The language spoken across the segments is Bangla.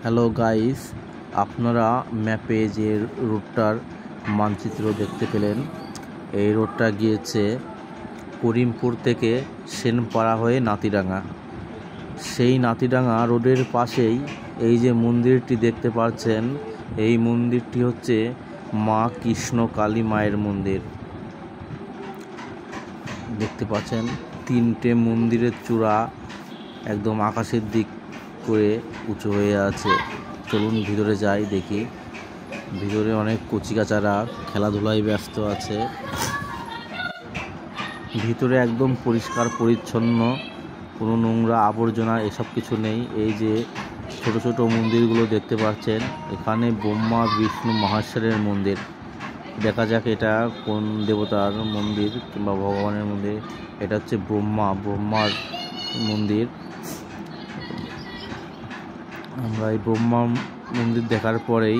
হ্যালো গাইস, আপনারা ম্যাপে যে রোডটার মানচিত্র দেখতে পেলেন, এই রোডটা গিয়েছে করিমপুর থেকে সেনপাড়া হয়ে নাতিডাঙ্গা। সেই নাতিডাঙ্গা রোডের পাশেই এই যে মন্দিরটি দেখতে পাচ্ছেন, এই মন্দিরটি হচ্ছে মা কৃষ্ণ কালী মায়ের মন্দির। দেখতে পাচ্ছেন তিনটে মন্দিরের চূড়া একদম আকাশের দিক করে উঁচু হয়ে আছে। চলুন ভিতরে যাই, দেখি। ভিতরে অনেক কচিকাচারা খেলাধুলায় ব্যস্ত আছে। ভিতরে একদম পরিষ্কার পরিচ্ছন্ন, কোনো নোংরা আবর্জনা এসব কিছু নেই। এই যে ছোট ছোট মন্দিরগুলো দেখতে পাচ্ছেন, এখানে ব্রহ্মা বিষ্ণু মহেশ্বরের মন্দির। দেখা যাক এটা কোন দেবতার মন্দির কিংবা ভগবানের মন্দির। এটা হচ্ছে ব্রহ্মার মন্দির। আমরা এই ব্রহ্মা মন্দির দেখার পরেই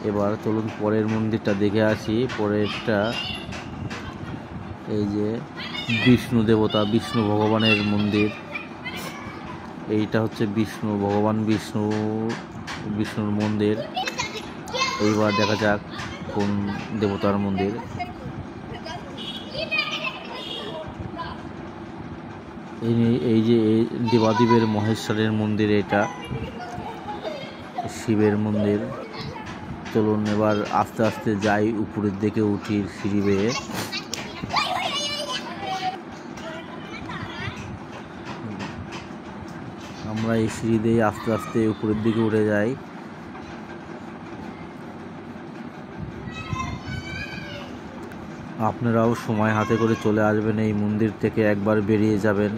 এবার চলুন পরের মন্দিরটা দেখে আসি। পরেরটা এই যে বিষ্ণু দেবতা, বিষ্ণু ভগবানের মন্দির। এইটা হচ্ছে বিষ্ণু ভগবান, বিষ্ণুর মন্দির। এইবার দেখা যাক কোন দেবতার মন্দির। এই যে দেবাদেবের মহেশ্বরের মন্দির, এটা শিবের মন্দির। চলুন এবার আস্তে আস্তে যাই, উপরের দিকে উঠি সিঁড়ি বেয়ে। আমরা এই সিঁড়ি দিয়ে আস্তে আস্তে উপরের দিকে উঠে যাই। আপনারাও সময় হাতে করে চলে আসবেন, এই মন্দির থেকে একবার বেরিয়ে যাবেন।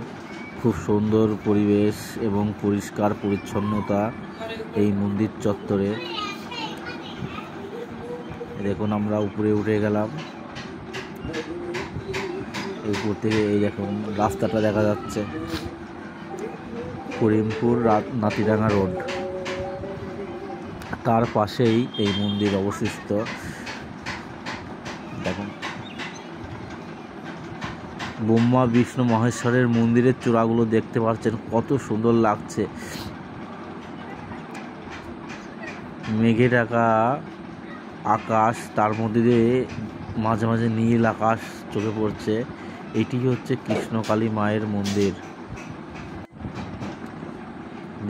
খুব সুন্দর পরিবেশ এবং পরিষ্কার পরিচ্ছন্নতা এই মন্দির চত্বরে। দেখুন আমরা উপরে উঠে গেলাম। উপর থেকে এই দেখুন রাস্তাটা দেখা যাচ্ছে, করিমপুর নাতিডাঙ্গা রোড। তার পাশেই এই মন্দির অবস্থিত। দেখুন ব্রহ্মা বিষ্ণু মহেশ্বরের মন্দিরের চূড়াগুলো দেখতে পাচ্ছেন, কত সুন্দর লাগছে। মেঘে ঢাকা আকাশ, তার মধ্যে দিয়ে মাঝে মাঝে নীল আকাশ চোখে পড়ছে। এটি হচ্ছে কৃষ্ণকালী মায়ের মন্দির।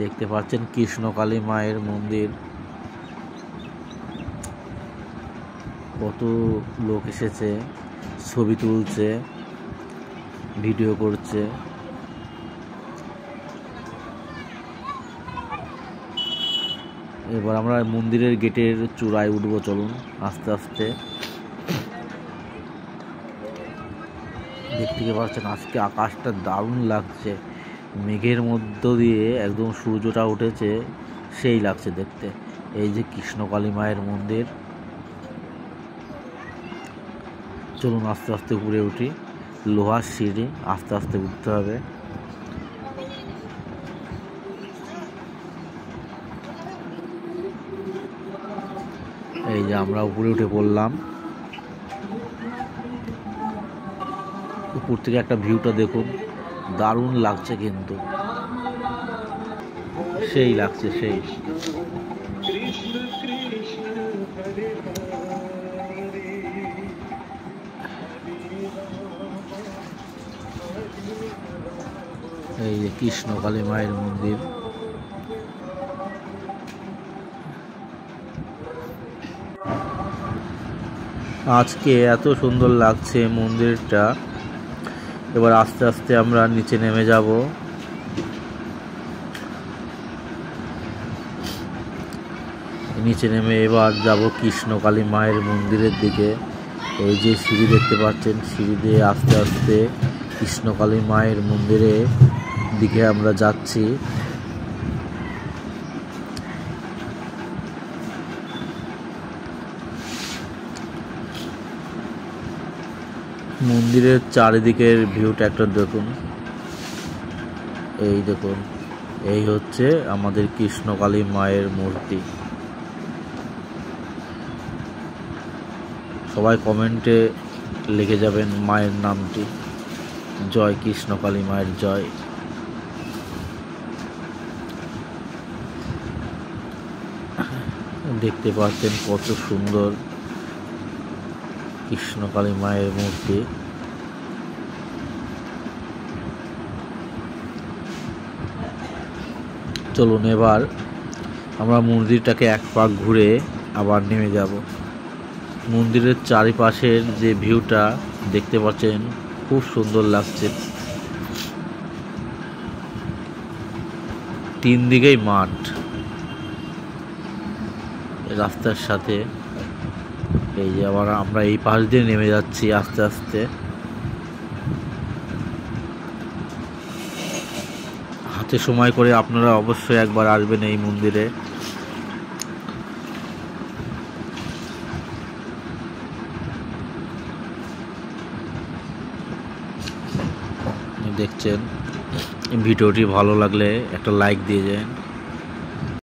দেখতে পাচ্ছেন কৃষ্ণকালী মায়ের মন্দির। কত লোক এসেছে, ছবি তুলছে, ভিডিও করছে। এবার আমরা মন্দিরের গেটের চূড়ায় উঠবো। চলুন আস্তে আস্তে। দেখতে পাচ্ছেন আজকে আকাশটা দারুণ লাগছে, মেঘের মধ্য দিয়ে একদম সূর্যটা উঠেছে, সেই লাগছে দেখতে। এই যে কৃষ্ণকালী মায়ের মন্দির। চলুন আস্তে আস্তে উপরে উঠি। লোহার সিঁড়ি, আস্তে আস্তে উঠতে হবে। এই যে আমরা উপরে উঠে পড়লাম। উপর থেকে একটা ভিউটা দেখুন, দারুণ লাগছে, কিন্তু সেই লাগছে সেই। এই যে কৃষ্ণকালী মায়ের মন্দির। আজকে এত সুন্দর লাগছে মন্দিরটা। এবার আস্তে আস্তে আমরা নিচে নেমে যাব। নিচে নেমে এবার যাব কৃষ্ণকালী মায়ের মন্দিরের দিকে। এই যে সিঁড়ি দেখতে পাচ্ছেন, সিঁড়ি দিয়ে আস্তে আস্তে কৃষ্ণকালী মায়ের মন্দিরের দিকে আমরা যাচ্ছি। মন্দিরের চারিদিকের ভিউটা একটা দেখুন। এই দেখুন, এই হচ্ছে আমাদের কৃষ্ণকালী মায়ের মূর্তি। সবাই কমেন্টে লিখে যাবেন মায়ের নামটি। জয় কৃষ্ণকালী মায়ের জয়। দেখতে পাচ্ছেন কত সুন্দর কৃষ্ণকালী মায়ের মূর্তি। চলুন এবার আমরা মন্দিরটাকে এক পাক ঘুরে আবার নেমে যাব। মন্দিরের চারিপাশের যে ভিউটা দেখতে পাচ্ছেন খুব সুন্দর লাগছে। তিন দিকেই মাঠ, রাস্তার সাথে। এই যে আবার আমরা এই পাশ দিয়ে নেমে যাচ্ছি আস্তে আস্তে। হাতে সময় করে আপনারা অবশ্যই একবার আসবেন এই মন্দিরে। দেখছেন, ভিডিওটি ভালো লাগলে একটা লাইক দিয়ে যান।